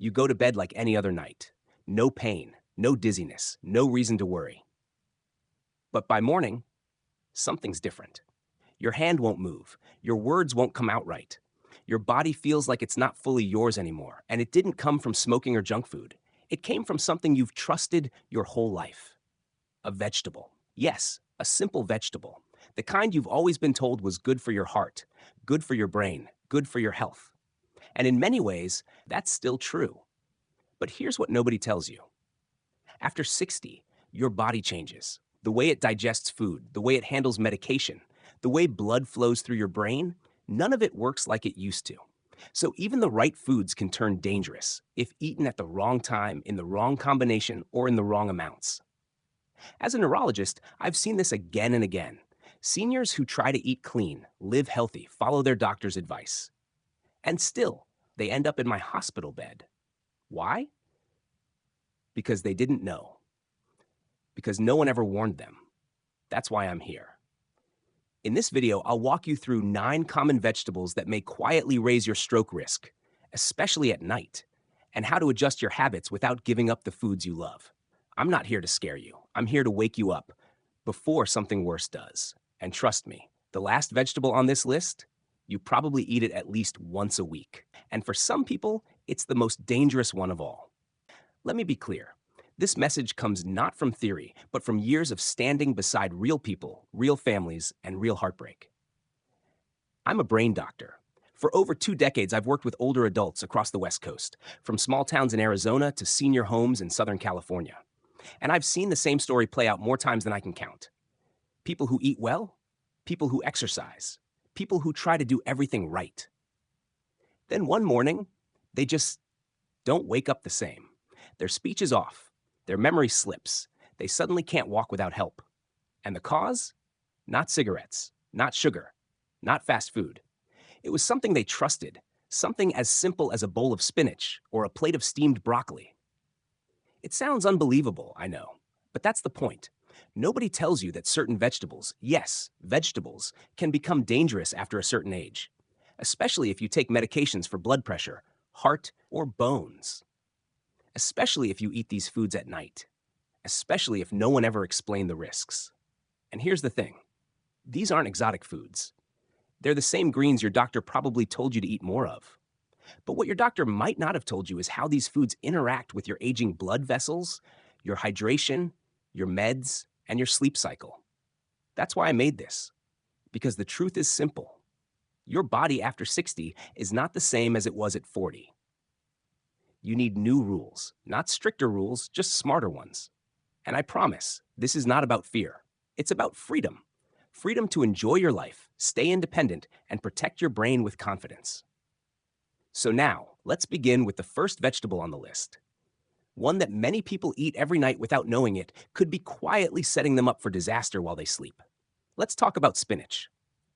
You go to bed like any other night. No pain, no dizziness, no reason to worry. But by morning, something's different. Your hand won't move. Your words won't come out right. Your body feels like it's not fully yours anymore, and it didn't come from smoking or junk food. It came from something you've trusted your whole life. A vegetable. Yes, a simple vegetable. The kind you've always been told was good for your heart, good for your brain, good for your health. And in many ways, that's still true. But here's what nobody tells you. After 60, your body changes. The way it digests food, the way it handles medication, the way blood flows through your brain, none of it works like it used to. So even the right foods can turn dangerous if eaten at the wrong time, in the wrong combination, or in the wrong amounts. As a neurologist, I've seen this again and again. Seniors who try to eat clean, live healthy, follow their doctor's advice. And still, they end up in my hospital bed. Why? Because they didn't know. Because no one ever warned them. That's why I'm here. In this video, I'll walk you through 9 common vegetables that may quietly raise your stroke risk, especially at night, and how to adjust your habits without giving up the foods you love. I'm not here to scare you. I'm here to wake you up before something worse does. And trust me, the last vegetable on this list, you probably eat it at least once a week. And for some people, it's the most dangerous one of all. Let me be clear. This message comes not from theory, but from years of standing beside real people, real families, and real heartbreak. I'm a brain doctor. For over 2 decades, I've worked with older adults across the West Coast, from small towns in Arizona to senior homes in Southern California. And I've seen the same story play out more times than I can count. People who eat well, people who exercise, people who try to do everything right. Then one morning, they just don't wake up the same. Their speech is off. Their memory slips. They suddenly can't walk without help. And the cause? Not cigarettes, not sugar, not fast food. It was something they trusted, something as simple as a bowl of spinach or a plate of steamed broccoli. It sounds unbelievable, I know, but that's the point. Nobody tells you that certain vegetables, yes, vegetables, can become dangerous after a certain age, especially if you take medications for blood pressure, heart, or bones. Especially if you eat these foods at night, especially if no one ever explained the risks. And here's the thing, these aren't exotic foods. They're the same greens your doctor probably told you to eat more of. But what your doctor might not have told you is how these foods interact with your aging blood vessels, your hydration, your meds, and your sleep cycle. That's why I made this, because the truth is simple. Your body after 60 is not the same as it was at 40. You need new rules, not stricter rules, just smarter ones. And I promise, this is not about fear. It's about freedom. Freedom to enjoy your life, stay independent, and protect your brain with confidence. So now, let's begin with the first vegetable on the list. One that many people eat every night without knowing it could be quietly setting them up for disaster while they sleep. Let's talk about spinach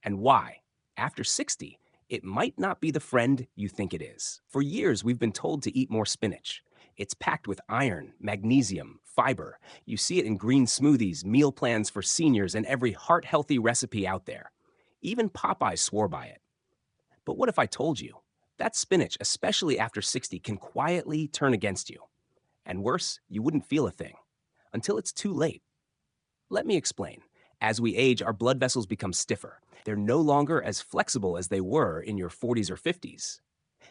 and why, after 60, it might not be the friend you think it is. For years, we've been told to eat more spinach. It's packed with iron, magnesium, fiber. You see it in green smoothies, meal plans for seniors, and every heart-healthy recipe out there. Even Popeyes swore by it. But what if I told you that spinach, especially after 60, can quietly turn against you? And worse, you wouldn't feel a thing until it's too late. Let me explain. As we age, our blood vessels become stiffer. They're no longer as flexible as they were in your 40s or 50s.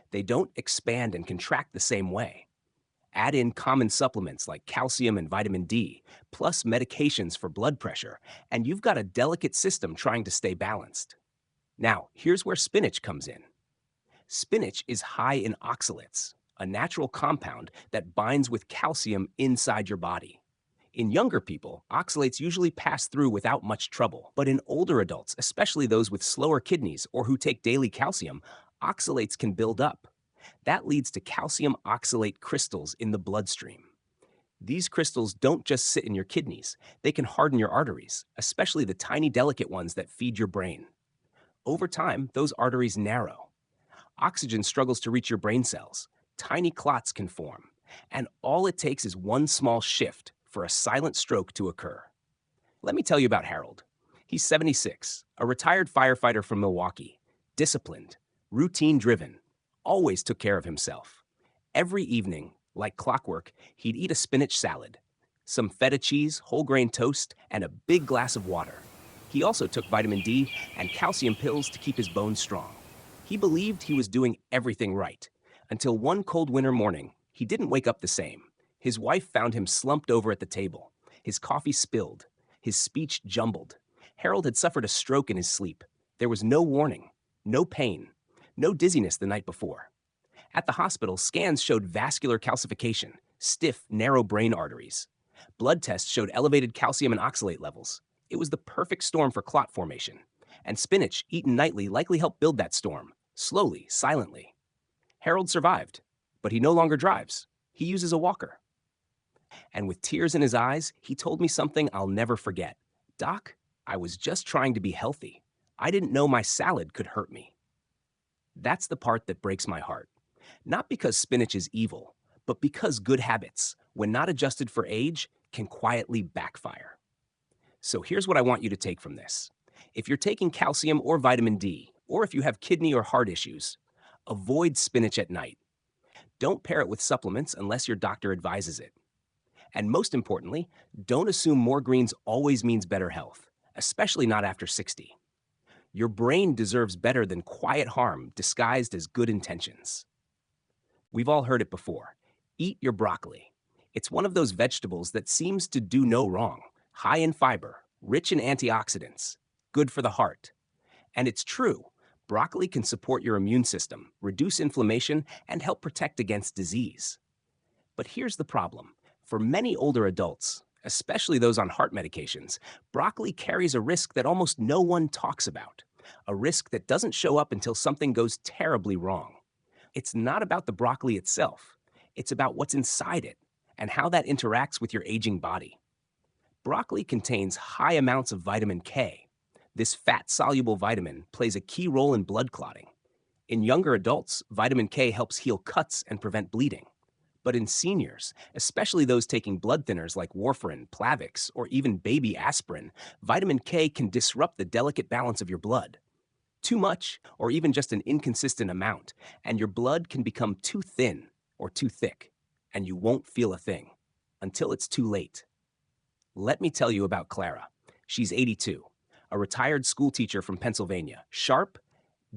They don't expand and contract the same way. Add in common supplements like calcium and vitamin D, plus medications for blood pressure, and you've got a delicate system trying to stay balanced. Now, here's where spinach comes in. Spinach is high in oxalates, a natural compound that binds with calcium inside your body. In younger people, oxalates usually pass through without much trouble, but in older adults, especially those with slower kidneys or who take daily calcium, oxalates can build up. That leads to calcium oxalate crystals in the bloodstream. These crystals don't just sit in your kidneys, they can harden your arteries, especially the tiny delicate ones that feed your brain. Over time, those arteries narrow. Oxygen struggles to reach your brain cells. Tiny clots can form, and all it takes is one small shift for a silent stroke to occur. Let me tell you about Harold. He's 76, a retired firefighter from Milwaukee, disciplined, routine-driven, always took care of himself. Every evening, like clockwork, he'd eat a spinach salad, some feta cheese, whole grain toast, and a big glass of water. He also took vitamin D and calcium pills to keep his bones strong. He believed he was doing everything right, until one cold winter morning, he didn't wake up the same. His wife found him slumped over at the table, his coffee spilled, his speech jumbled. Harold had suffered a stroke in his sleep. There was no warning, no pain, no dizziness the night before. At the hospital, scans showed vascular calcification, stiff, narrow brain arteries. Blood tests showed elevated calcium and oxalate levels. It was the perfect storm for clot formation. And spinach, eaten nightly, likely helped build that storm, slowly, silently. Harold survived, but he no longer drives. He uses a walker. And with tears in his eyes, he told me something I'll never forget. "Doc, I was just trying to be healthy. I didn't know my salad could hurt me." That's the part that breaks my heart. Not because spinach is evil, but because good habits, when not adjusted for age, can quietly backfire. So here's what I want you to take from this. If you're taking calcium or vitamin D, or if you have kidney or heart issues, avoid spinach at night. Don't pair it with supplements unless your doctor advises it. And most importantly, don't assume more greens always means better health, especially not after 60. Your brain deserves better than quiet harm disguised as good intentions. We've all heard it before. Eat your broccoli. It's one of those vegetables that seems to do no wrong. High in fiber, rich in antioxidants, good for the heart. And it's true. Broccoli can support your immune system, reduce inflammation, and help protect against disease. But here's the problem. For many older adults, especially those on heart medications, broccoli carries a risk that almost no one talks about, a risk that doesn't show up until something goes terribly wrong. It's not about the broccoli itself. It's about what's inside it and how that interacts with your aging body. Broccoli contains high amounts of vitamin K. This fat-soluble vitamin plays a key role in blood clotting. In younger adults, vitamin K helps heal cuts and prevent bleeding. But in seniors, especially those taking blood thinners like warfarin, Plavix, or even baby aspirin, vitamin K can disrupt the delicate balance of your blood. Too much, or even just an inconsistent amount, and your blood can become too thin or too thick, and you won't feel a thing until it's too late. Let me tell you about Clara. She's 82, a retired school teacher from Pennsylvania, sharp,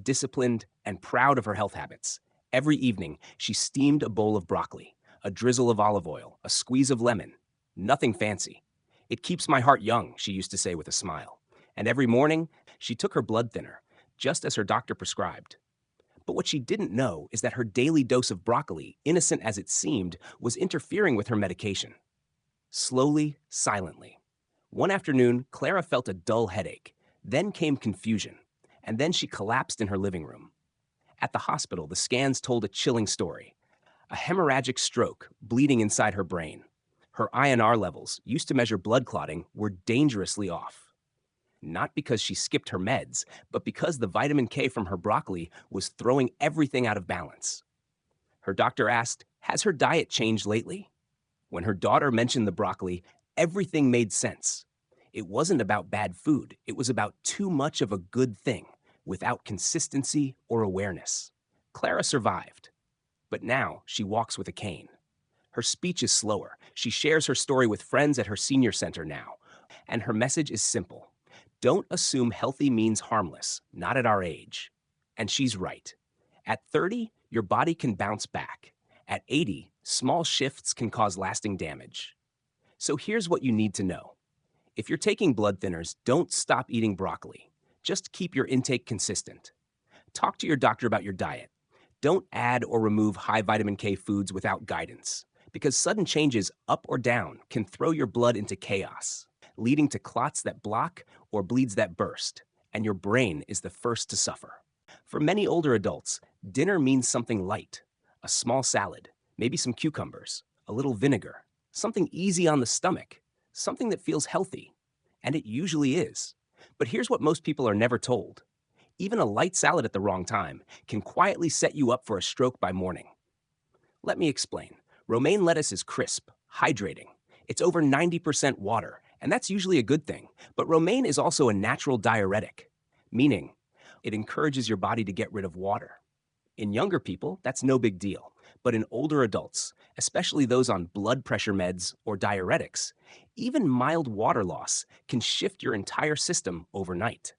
disciplined, and proud of her health habits. Every evening, she steamed a bowl of broccoli, a drizzle of olive oil, a squeeze of lemon. Nothing fancy. "It keeps my heart young," she used to say with a smile. And every morning, she took her blood thinner, just as her doctor prescribed. But what she didn't know is that her daily dose of broccoli, innocent as it seemed, was interfering with her medication. Slowly, silently. One afternoon, Clara felt a dull headache. Then came confusion. And then she collapsed in her living room. At the hospital, the scans told a chilling story. A hemorrhagic stroke, bleeding inside her brain. Her INR levels, used to measure blood clotting, were dangerously off. Not because she skipped her meds, but because the vitamin K from her broccoli was throwing everything out of balance. Her doctor asked, "Has her diet changed lately?" When her daughter mentioned the broccoli, everything made sense. It wasn't about bad food. It was about too much of a good thing, without consistency or awareness. Clara survived, but now she walks with a cane. Her speech is slower. She shares her story with friends at her senior center now, and her message is simple. Don't assume healthy means harmless, not at our age. And she's right. At 30, your body can bounce back. At 80, small shifts can cause lasting damage. So here's what you need to know. If you're taking blood thinners, don't stop eating broccoli. Just keep your intake consistent. Talk to your doctor about your diet. Don't add or remove high vitamin K foods without guidance, because sudden changes up or down can throw your blood into chaos, leading to clots that block or bleeds that burst, and your brain is the first to suffer. For many older adults, dinner means something light, a small salad, maybe some cucumbers, a little vinegar, something easy on the stomach, something that feels healthy. And it usually is. But here's what most people are never told. Even a light salad at the wrong time can quietly set you up for a stroke by morning. Let me explain. Romaine lettuce is crisp, hydrating. It's over 90% water, and that's usually a good thing. But romaine is also a natural diuretic, meaning it encourages your body to get rid of water. In younger people, that's no big deal. But in older adults, especially those on blood pressure meds or diuretics, even mild water loss can shift your entire system overnight.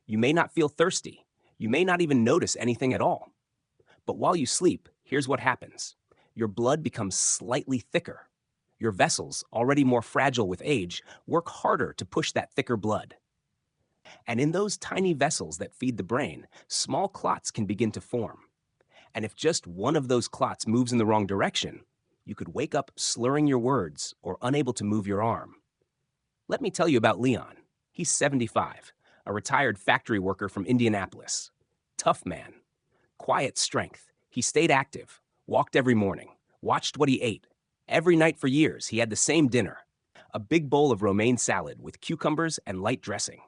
You may not feel thirsty. You may not even notice anything at all. But while you sleep, here's what happens. Your blood becomes slightly thicker. Your vessels, already more fragile with age, work harder to push that thicker blood. And in those tiny vessels that feed the brain, small clots can begin to form. And if just one of those clots moves in the wrong direction, you could wake up slurring your words or unable to move your arm. Let me tell you about Leon. He's 75, a retired factory worker from Indianapolis. Tough man. Quiet strength. He stayed active, walked every morning, watched what he ate. Every night for years, he had the same dinner, a big bowl of romaine salad with cucumbers and light dressing.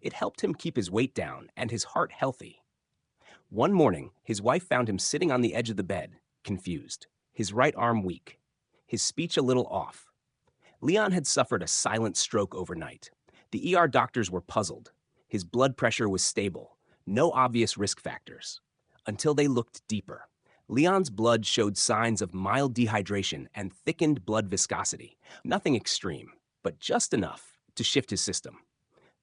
It helped him keep his weight down and his heart healthy. One morning, his wife found him sitting on the edge of the bed, confused, his right arm weak, his speech a little off. Leon had suffered a silent stroke overnight. The ER doctors were puzzled. His blood pressure was stable, no obvious risk factors. Until they looked deeper. Leon's blood showed signs of mild dehydration and thickened blood viscosity. Nothing extreme, but just enough to shift his system.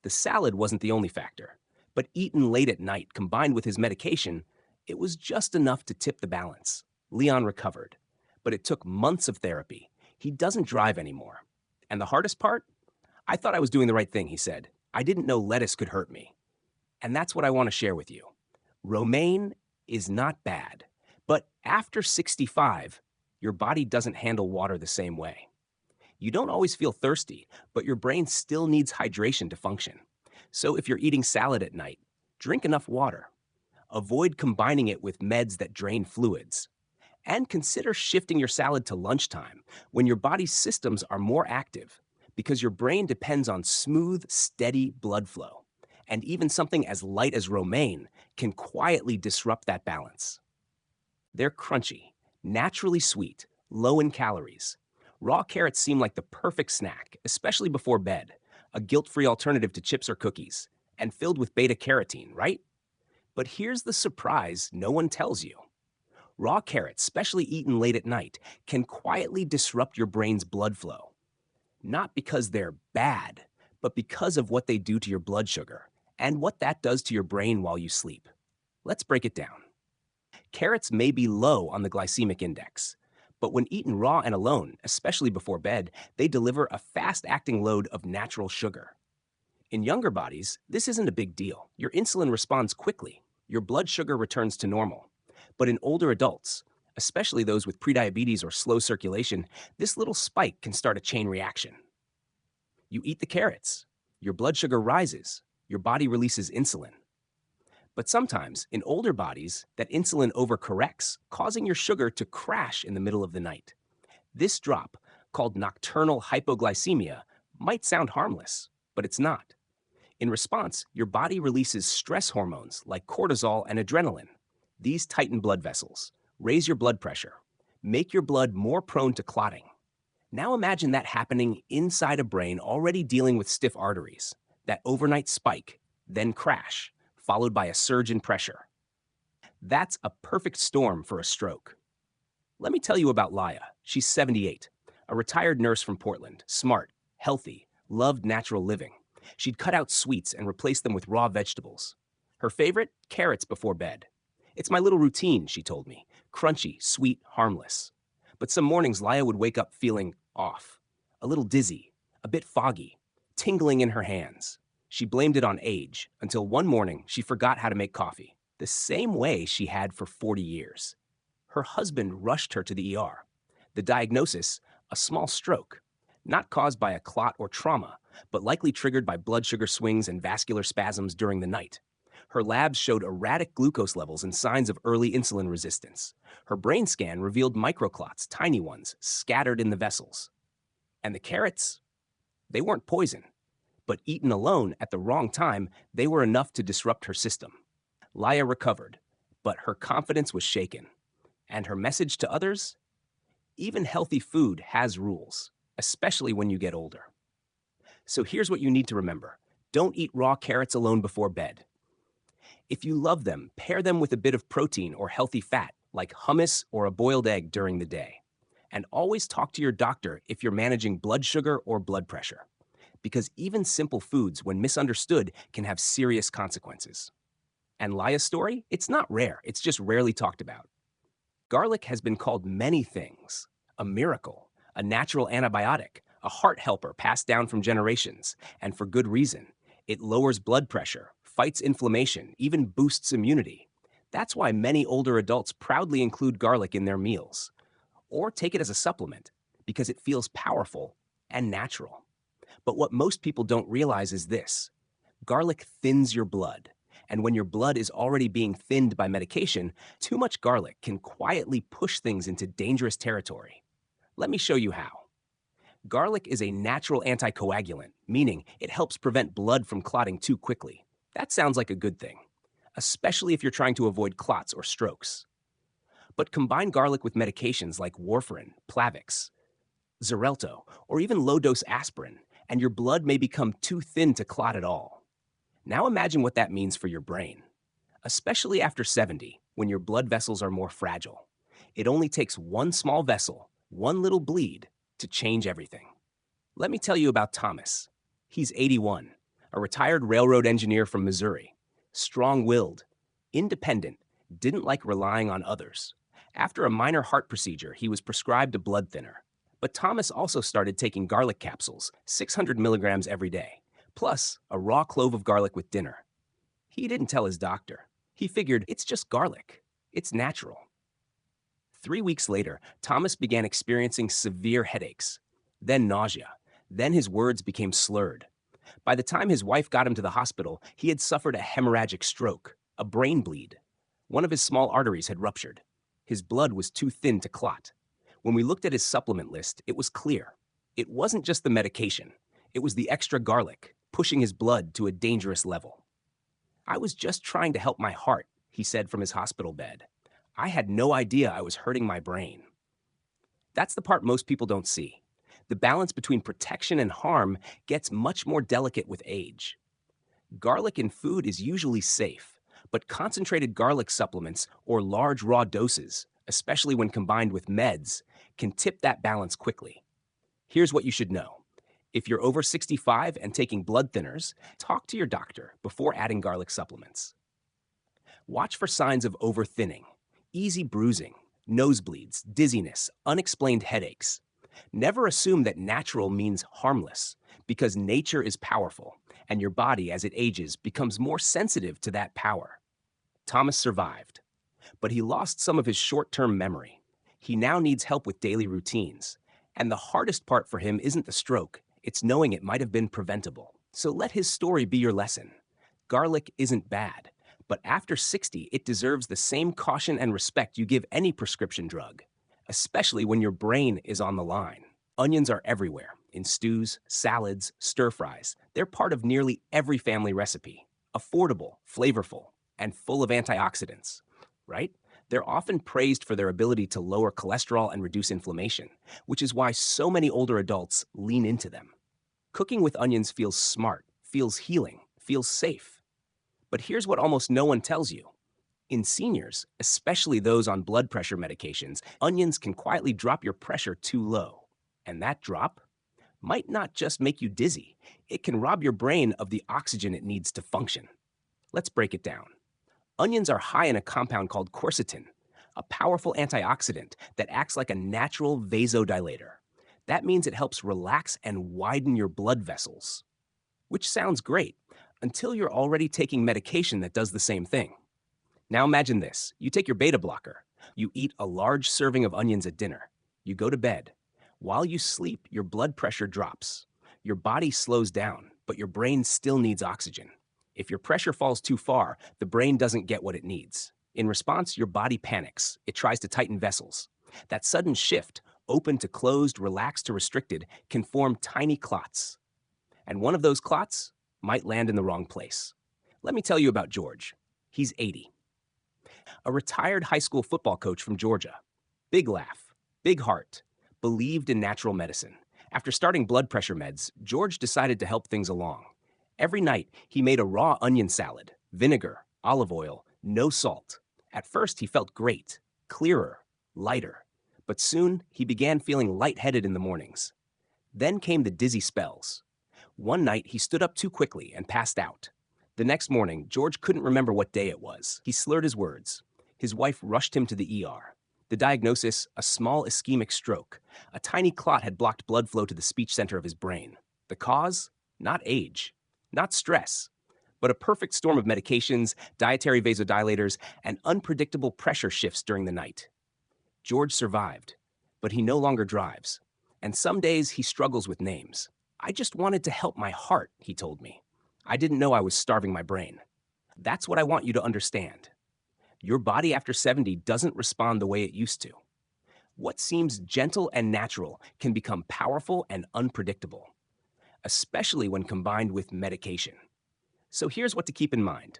The salad wasn't the only factor, but eaten late at night combined with his medication, it was just enough to tip the balance. Leon recovered, but it took months of therapy. He doesn't drive anymore. And the hardest part? I thought I was doing the right thing, he said. I didn't know lettuce could hurt me. And that's what I want to share with you. Romaine is not bad, but after 65, your body doesn't handle water the same way. You don't always feel thirsty, but your brain still needs hydration to function. So if you're eating salad at night, drink enough water. Avoid combining it with meds that drain fluids. And consider shifting your salad to lunchtime when your body's systems are more active, because your brain depends on smooth, steady blood flow. And even something as light as romaine can quietly disrupt that balance. They're crunchy, naturally sweet, low in calories. Raw carrots seem like the perfect snack, especially before bed, a guilt-free alternative to chips or cookies, and filled with beta-carotene, right? But here's the surprise no one tells you. Raw carrots, especially eaten late at night, can quietly disrupt your brain's blood flow. Not because they're bad, but because of what they do to your blood sugar and what that does to your brain while you sleep. Let's break it down. Carrots may be low on the glycemic index, but when eaten raw and alone, especially before bed, they deliver a fast-acting load of natural sugar. In younger bodies, this isn't a big deal. Your insulin responds quickly. Your blood sugar returns to normal. But in older adults, especially those with prediabetes or slow circulation, this little spike can start a chain reaction. You eat the carrots. Your blood sugar rises. Your body releases insulin. But sometimes, in older bodies, that insulin overcorrects, causing your sugar to crash in the middle of the night. This drop, called nocturnal hypoglycemia, might sound harmless, but it's not. In response, your body releases stress hormones like cortisol and adrenaline. These tighten blood vessels, raise your blood pressure, make your blood more prone to clotting. Now imagine that happening inside a brain already dealing with stiff arteries. That overnight spike, then crash, followed by a surge in pressure. That's a perfect storm for a stroke. Let me tell you about Laya. She's 78, a retired nurse from Portland, smart, healthy, loved natural living. She'd cut out sweets and replace them with raw vegetables. Her favorite? Carrots before bed. It's my little routine, she told me. Crunchy, sweet, harmless. But some mornings, Laya would wake up feeling off, a little dizzy, a bit foggy, tingling in her hands. She blamed it on age, until one morning she forgot how to make coffee, the same way she had for 40 years. Her husband rushed her to the ER. The diagnosis, a small stroke, not caused by a clot or trauma, but likely triggered by blood sugar swings and vascular spasms during the night. Her labs showed erratic glucose levels and signs of early insulin resistance. Her brain scan revealed microclots, tiny ones, scattered in the vessels. And the carrots? They weren't poison, but eaten alone at the wrong time, they were enough to disrupt her system. Laya recovered, but her confidence was shaken. And her message to others? Even healthy food has rules, especially when you get older. So here's what you need to remember. Don't eat raw carrots alone before bed. If you love them, pair them with a bit of protein or healthy fat, like hummus or a boiled egg during the day. And always talk to your doctor if you're managing blood sugar or blood pressure, because even simple foods, when misunderstood, can have serious consequences. And Laya's story? It's not rare, it's just rarely talked about. Garlic has been called many things: a miracle, a natural antibiotic, a heart helper passed down from generations, and for good reason. It lowers blood pressure, fights inflammation, even boosts immunity. That's why many older adults proudly include garlic in their meals, or take it as a supplement, because it feels powerful and natural. But what most people don't realize is this: garlic thins your blood. And when your blood is already being thinned by medication, too much garlic can quietly push things into dangerous territory. Let me show you how. Garlic is a natural anticoagulant, meaning it helps prevent blood from clotting too quickly. That sounds like a good thing, especially if you're trying to avoid clots or strokes. But combine garlic with medications like warfarin, Plavix, Xarelto, or even low-dose aspirin, and your blood may become too thin to clot at all. Now imagine what that means for your brain, especially after 70, when your blood vessels are more fragile. It only takes one small vessel, one little bleed, to change everything. Let me tell you about Thomas. He's 81, a retired railroad engineer from Missouri. Strong-willed, independent, didn't like relying on others. After a minor heart procedure, he was prescribed a blood thinner. But Thomas also started taking garlic capsules, 600 milligrams every day, plus a raw clove of garlic with dinner. He didn't tell his doctor. He figured it's just garlic. It's natural. 3 weeks later, Thomas began experiencing severe headaches, then nausea. Then his words became slurred. By the time his wife got him to the hospital, he had suffered a hemorrhagic stroke, a brain bleed. One of his small arteries had ruptured. His blood was too thin to clot. When we looked at his supplement list, it was clear. It wasn't just the medication. It was the extra garlic, pushing his blood to a dangerous level. "I was just trying to help my heart," he said from his hospital bed. "I had no idea I was hurting my brain." That's the part most people don't see. The balance between protection and harm gets much more delicate with age. Garlic in food is usually safe, but concentrated garlic supplements or large raw doses, especially when combined with meds, can tip that balance quickly. Here's what you should know. If you're over 65 and taking blood thinners, talk to your doctor before adding garlic supplements. Watch for signs of overthinning, easy bruising, nosebleeds, dizziness, unexplained headaches. Never assume that natural means harmless, because nature is powerful, and your body, as it ages, becomes more sensitive to that power. Thomas survived, but he lost some of his short-term memory. He now needs help with daily routines. And the hardest part for him isn't the stroke, it's knowing it might have been preventable. So let his story be your lesson. Garlic isn't bad, but after 60, it deserves the same caution and respect you give any prescription drug, especially when your brain is on the line. Onions are everywhere, in stews, salads, stir-fries. They're part of nearly every family recipe. Affordable, flavorful, and full of antioxidants, right? They're often praised for their ability to lower cholesterol and reduce inflammation, which is why so many older adults lean into them. Cooking with onions feels smart, feels healing, feels safe. But here's what almost no one tells you. In seniors, especially those on blood pressure medications, onions can quietly drop your pressure too low. And that drop might not just make you dizzy, it can rob your brain of the oxygen it needs to function. Let's break it down. Onions are high in a compound called quercetin, a powerful antioxidant that acts like a natural vasodilator. That means it helps relax and widen your blood vessels. Which sounds great, until you're already taking medication that does the same thing. Now imagine this. You take your beta blocker. You eat a large serving of onions at dinner. You go to bed. While you sleep, your blood pressure drops. Your body slows down, but your brain still needs oxygen. If your pressure falls too far, the brain doesn't get what it needs. In response, your body panics. It tries to tighten vessels. That sudden shift, open to closed, relaxed to restricted, can form tiny clots. And one of those clots might land in the wrong place. Let me tell you about George. He's 80. A retired high school football coach from Georgia. Big laugh, big heart, believed in natural medicine. After starting blood pressure meds, George decided to help things along. Every night, he made a raw onion salad, vinegar, olive oil, no salt. At first, he felt great, clearer, lighter, but soon he began feeling lightheaded in the mornings. Then came the dizzy spells. One night he stood up too quickly and passed out. The next morning, George couldn't remember what day it was. He slurred his words. His wife rushed him to the ER. The diagnosis, a small ischemic stroke. A tiny clot had blocked blood flow to the speech center of his brain. The cause? Not age, not stress, but a perfect storm of medications, dietary vasodilators, and unpredictable pressure shifts during the night. George survived, but he no longer drives. And some days he struggles with names. I just wanted to help my heart, he told me. I didn't know I was starving my brain. That's what I want you to understand. Your body after 70 doesn't respond the way it used to. What seems gentle and natural can become powerful and unpredictable, especially when combined with medication. So here's what to keep in mind.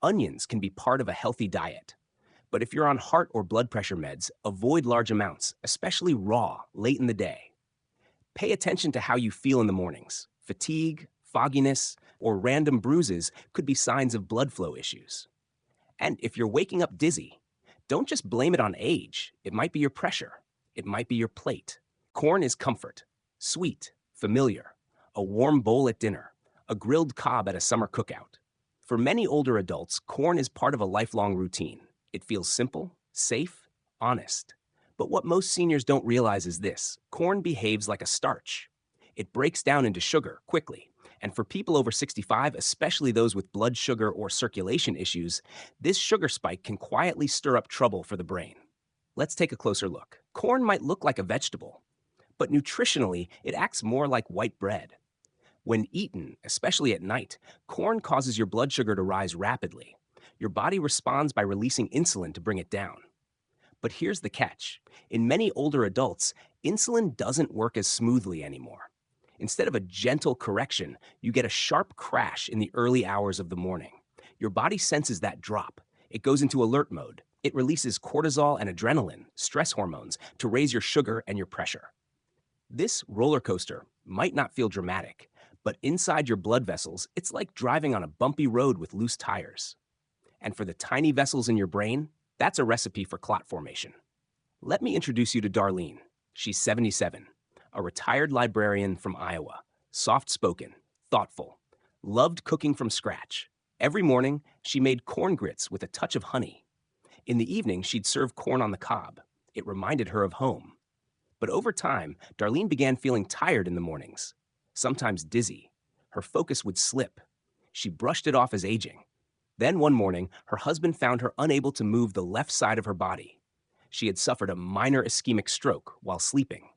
Onions can be part of a healthy diet, but if you're on heart or blood pressure meds, avoid large amounts, especially raw, late in the day. Pay attention to how you feel in the mornings. Fatigue, fogginess, or random bruises could be signs of blood flow issues. And if you're waking up dizzy, don't just blame it on age. It might be your pressure. It might be your plate. Corn is comfort, sweet, familiar, a warm bowl at dinner, a grilled cob at a summer cookout. For many older adults, corn is part of a lifelong routine. It feels simple, safe, honest. But what most seniors don't realize is this: corn behaves like a starch. It breaks down into sugar quickly. And for people over 65, especially those with blood sugar or circulation issues, this sugar spike can quietly stir up trouble for the brain. Let's take a closer look. Corn might look like a vegetable, but nutritionally, it acts more like white bread. When eaten, especially at night, corn causes your blood sugar to rise rapidly. Your body responds by releasing insulin to bring it down. But here's the catch. In many older adults, insulin doesn't work as smoothly anymore. Instead of a gentle correction, you get a sharp crash in the early hours of the morning. Your body senses that drop. It goes into alert mode. It releases cortisol and adrenaline, stress hormones, to raise your sugar and your pressure. This roller coaster might not feel dramatic, but inside your blood vessels, it's like driving on a bumpy road with loose tires. And for the tiny vessels in your brain, that's a recipe for clot formation. Let me introduce you to Darlene. She's 77. A retired librarian from Iowa, soft-spoken, thoughtful, loved cooking from scratch. Every morning, she made corn grits with a touch of honey. In the evening, she'd serve corn on the cob. It reminded her of home. But over time, Darlene began feeling tired in the mornings, sometimes dizzy. Her focus would slip. She brushed it off as aging. Then one morning, her husband found her unable to move the left side of her body. She had suffered a minor ischemic stroke while sleeping.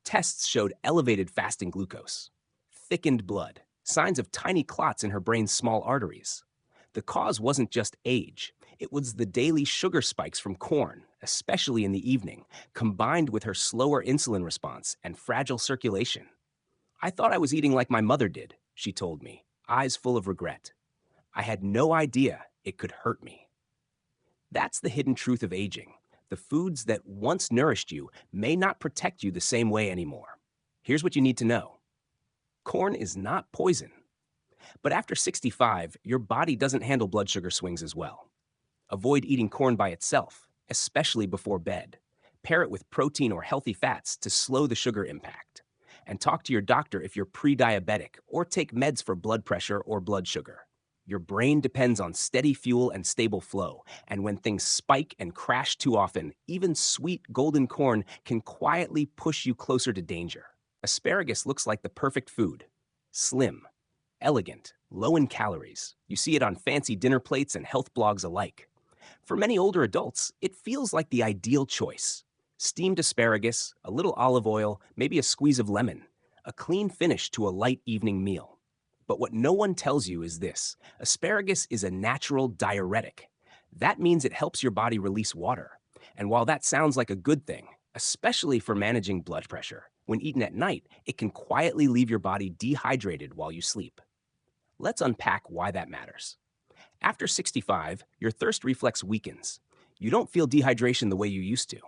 Tests showed elevated fasting glucose, thickened blood, signs of tiny clots in her brain's small arteries. The cause wasn't just age. It was the daily sugar spikes from corn, especially in the evening, combined with her slower insulin response and fragile circulation. I thought I was eating like my mother did, she told me, eyes full of regret. I had no idea it could hurt me. That's the hidden truth of aging. The foods that once nourished you may not protect you the same way anymore. Here's what you need to know. Corn is not poison. But after 65, your body doesn't handle blood sugar swings as well. Avoid eating corn by itself, especially before bed. Pair it with protein or healthy fats to slow the sugar impact. And talk to your doctor if you're pre-diabetic or take meds for blood pressure or blood sugar. Your brain depends on steady fuel and stable flow, and when things spike and crash too often, even sweet golden corn can quietly push you closer to danger. Asparagus looks like the perfect food. Slim, elegant, low in calories. You see it on fancy dinner plates and health blogs alike. For many older adults, it feels like the ideal choice. Steamed asparagus, a little olive oil, maybe a squeeze of lemon. A clean finish to a light evening meal. But what no one tells you is this: asparagus is a natural diuretic. That means it helps your body release water. And while that sounds like a good thing, especially for managing blood pressure, when eaten at night, it can quietly leave your body dehydrated while you sleep. Let's unpack why that matters. After 65, your thirst reflex weakens. You don't feel dehydration the way you used to.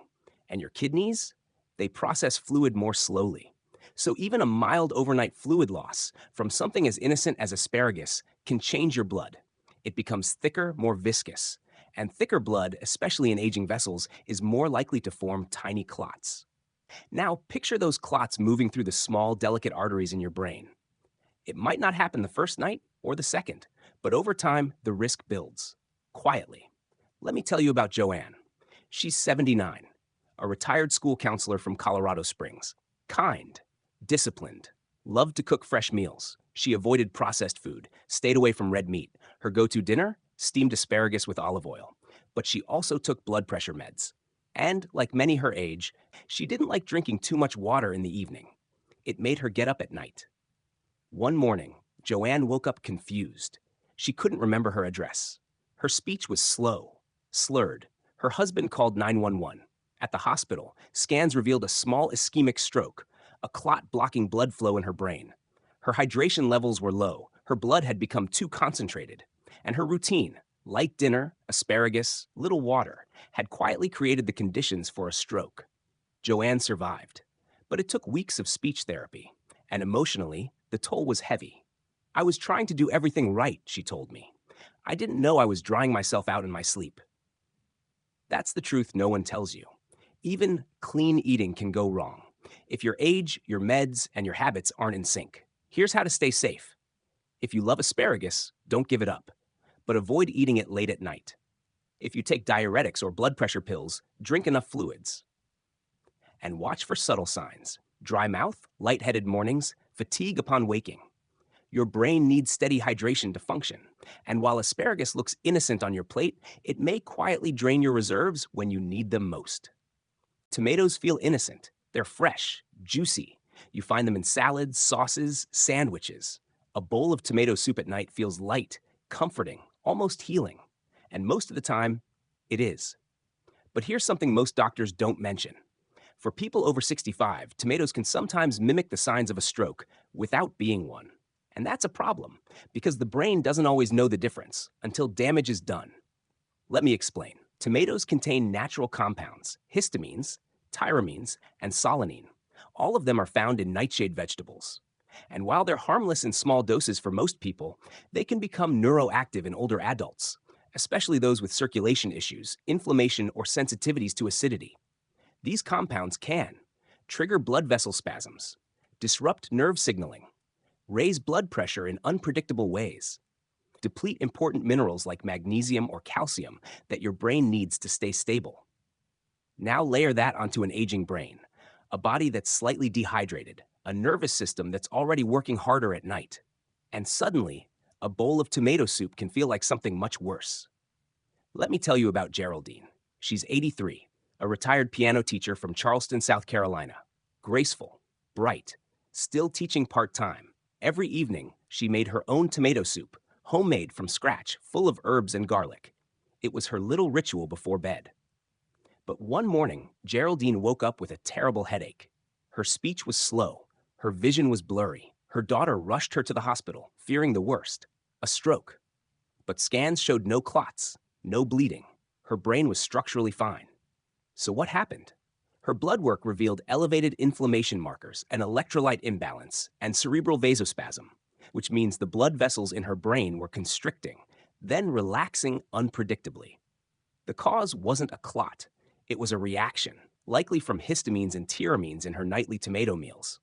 And your kidneys? They process fluid more slowly. So even a mild overnight fluid loss from something as innocent as asparagus can change your blood. It becomes thicker, more viscous, And thicker blood, especially in aging vessels, is more likely to form tiny clots. Now, picture those clots moving through the small, delicate arteries in your brain. It might not happen the first night or the second, but over time, the risk builds. Quietly. Let me tell you about Joanne. She's 79, a retired school counselor from Colorado Springs. Kind, disciplined, loved to cook fresh meals. She avoided processed food, stayed away from red meat. Her go-to dinner? Steamed asparagus with olive oil. But she also took blood pressure meds. And, like many her age, she didn't like drinking too much water in the evening. It made her get up at night. One morning, Joanne woke up confused. She couldn't remember her address. Her speech was slow, slurred. Her husband called 911. At the hospital, scans revealed a small ischemic stroke, a clot blocking blood flow in her brain. Her hydration levels were low. Her blood had become too concentrated. And her routine, light dinner, asparagus, little water, had quietly created the conditions for a stroke. Joanne survived. But it took weeks of speech therapy. And emotionally, the toll was heavy. I was trying to do everything right, she told me. I didn't know I was drying myself out in my sleep. That's the truth no one tells you. Even clean eating can go wrong if your age, your meds, and your habits aren't in sync. Here's how to stay safe. If you love asparagus, don't give it up, but avoid eating it late at night. If you take diuretics or blood pressure pills, drink enough fluids. And watch for subtle signs: dry mouth, lightheaded mornings, fatigue upon waking. Your brain needs steady hydration to function, and while asparagus looks innocent on your plate, it may quietly drain your reserves when you need them most. Tomatoes feel innocent. They're fresh, juicy. You find them in salads, sauces, sandwiches. A bowl of tomato soup at night feels light, comforting, almost healing. And most of the time, it is. But here's something most doctors don't mention. For people over 65, tomatoes can sometimes mimic the signs of a stroke without being one. And that's a problem, because the brain doesn't always know the difference until damage is done. Let me explain. Tomatoes contain natural compounds, histamines, tyramines, and solanine. All of them are found in nightshade vegetables. And while they're harmless in small doses for most people, they can become neuroactive in older adults, especially those with circulation issues, inflammation, or sensitivities to acidity. These compounds can trigger blood vessel spasms, disrupt nerve signaling, raise blood pressure in unpredictable ways, deplete important minerals like magnesium or calcium that your brain needs to stay stable. Now layer that onto an aging brain, a body that's slightly dehydrated, a nervous system that's already working harder at night. And suddenly, a bowl of tomato soup can feel like something much worse. Let me tell you about Geraldine. She's 83, a retired piano teacher from Charleston, South Carolina. Graceful, bright, still teaching part-time. Every evening, she made her own tomato soup, homemade from scratch, full of herbs and garlic. It was her little ritual before bed. But one morning, Geraldine woke up with a terrible headache. Her speech was slow. Her vision was blurry. Her daughter rushed her to the hospital, fearing the worst, a stroke. But scans showed no clots, no bleeding. Her brain was structurally fine. So what happened? Her blood work revealed elevated inflammation markers, an electrolyte imbalance, and cerebral vasospasm, which means the blood vessels in her brain were constricting, then relaxing unpredictably. The cause wasn't a clot. It was a reaction, likely from histamines and tyramines in her nightly tomato meals.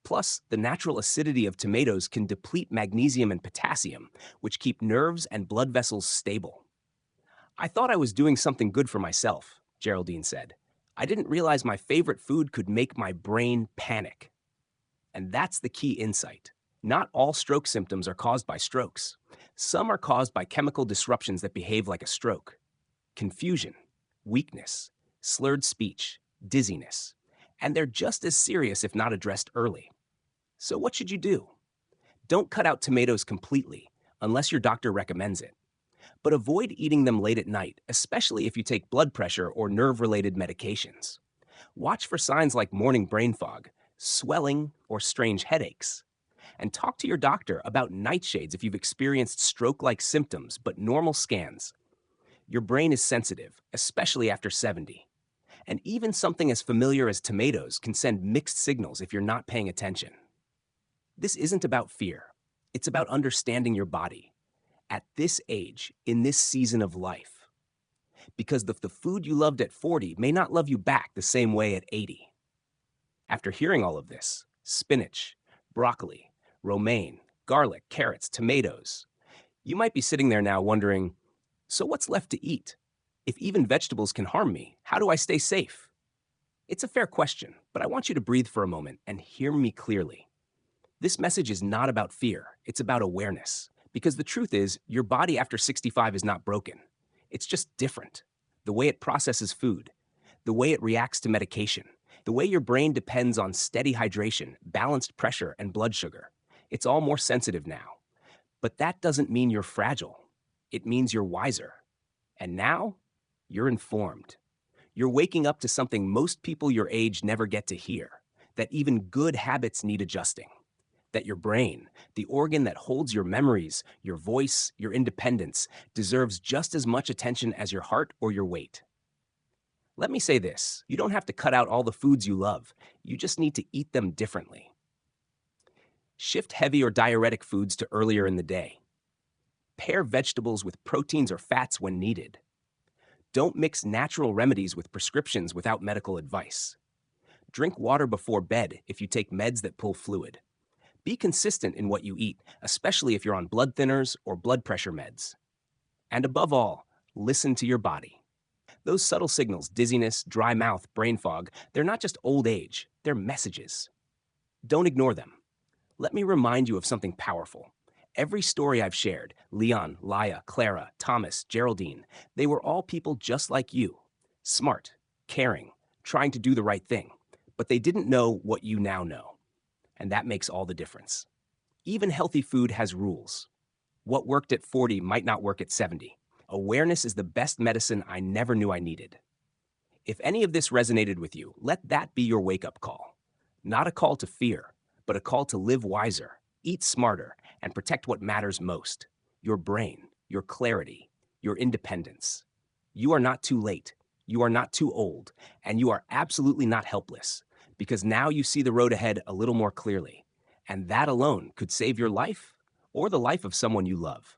Plus, the natural acidity of tomatoes can deplete magnesium and potassium, which keep nerves and blood vessels stable. "I thought I was doing something good for myself," Geraldine said. "I didn't realize my favorite food could make my brain panic." And that's the key insight. Not all stroke symptoms are caused by strokes. Some are caused by chemical disruptions that behave like a stroke. Confusion, weakness, slurred speech, dizziness. And they're just as serious if not addressed early. So what should you do? Don't cut out tomatoes completely, unless your doctor recommends it. But avoid eating them late at night, especially if you take blood pressure or nerve-related medications. Watch for signs like morning brain fog, swelling, or strange headaches. And talk to your doctor about nightshades if you've experienced stroke-like symptoms but normal scans. Your brain is sensitive, especially after 70. And even something as familiar as tomatoes can send mixed signals if you're not paying attention. This isn't about fear. It's about understanding your body. At this age, in this season of life. because the food you loved at 40 may not love you back the same way at 80. After hearing all of this, spinach, broccoli, romaine, garlic, carrots, tomatoes, you might be sitting there now wondering, so what's left to eat? If even vegetables can harm me, how do I stay safe? It's a fair question, but I want you to breathe for a moment and hear me clearly. This message is not about fear, it's about awareness. Because the truth is, your body after 65 is not broken. It's just different. The way it processes food, the way it reacts to medication, the way your brain depends on steady hydration, balanced pressure, and blood sugar. It's all more sensitive now. But that doesn't mean you're fragile. It means you're wiser. And now, you're informed. You're waking up to something most people your age never get to hear, that even good habits need adjusting. That your brain, the organ that holds your memories, your voice, your independence, deserves just as much attention as your heart or your weight. Let me say this, you don't have to cut out all the foods you love, you just need to eat them differently. Shift heavy or diuretic foods to earlier in the day. Pair vegetables with proteins or fats when needed. Don't mix natural remedies with prescriptions without medical advice. Drink water before bed if you take meds that pull fluid. Be consistent in what you eat, especially if you're on blood thinners or blood pressure meds. And above all, listen to your body. Those subtle signals, dizziness, dry mouth, brain fog, they're not just old age, they're messages. Don't ignore them. Let me remind you of something powerful. Every story I've shared, Leon, Laya, Clara, Thomas, Geraldine, they were all people just like you. Smart, caring, trying to do the right thing. But they didn't know what you now know. And that makes all the difference. Even healthy food has rules. What worked at 40 might not work at 70. Awareness is the best medicine I never knew I needed. If any of this resonated with you, let that be your wake-up call. Not a call to fear, but a call to live wiser, eat smarter, and protect what matters most. Your brain, your clarity, your independence. You are not too late. You are not too old. And you are absolutely not helpless. Because now you see the road ahead a little more clearly. And that alone could save your life or the life of someone you love.